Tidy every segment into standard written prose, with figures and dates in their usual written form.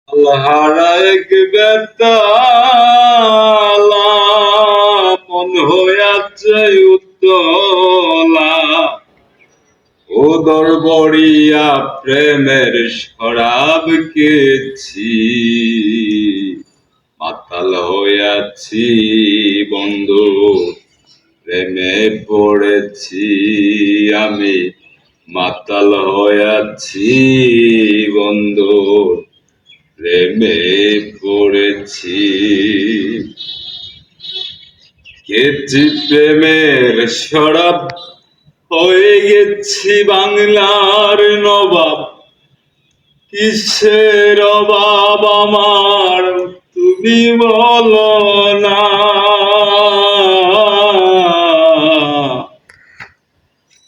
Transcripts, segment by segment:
আল্লাহরা এক বেতালা মন হইয়াছে উত্তলা ও দরবড়িয়া প্রেমের শরাব খেয়েছি মাতাল হইয়াছি বন্ধু প্রেমে পড়েছি আমি মাতাল হইয়াছি বন্ধু প্রেমে পড়েছি খেয়েছি প্রেমের শরাব হয়ে গেছি বাংলার নবাব কিসের অভাব আমার তুমি বলো না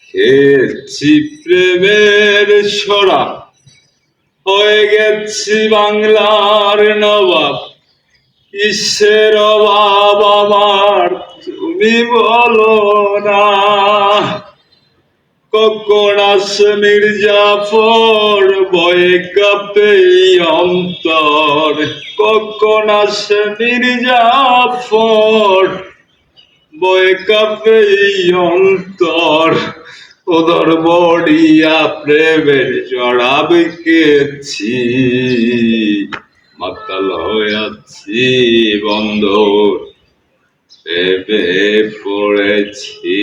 খেয়েছি প্রেমের শরাব হয়ে গেছি বাংলার নবাব কিসের অভাব আমার তুমি বলো না কখন আসে মির্জাফর ভয়ে কাঁপে অন্তর কখন আসে মির্জাফর ভয়ে কাঁপে অন্তর ওদর বড়িয়া প্রেমের জড়াব কেছি মাতাল হইয়াছি বন্ধুর প্রেমে পড়েছি।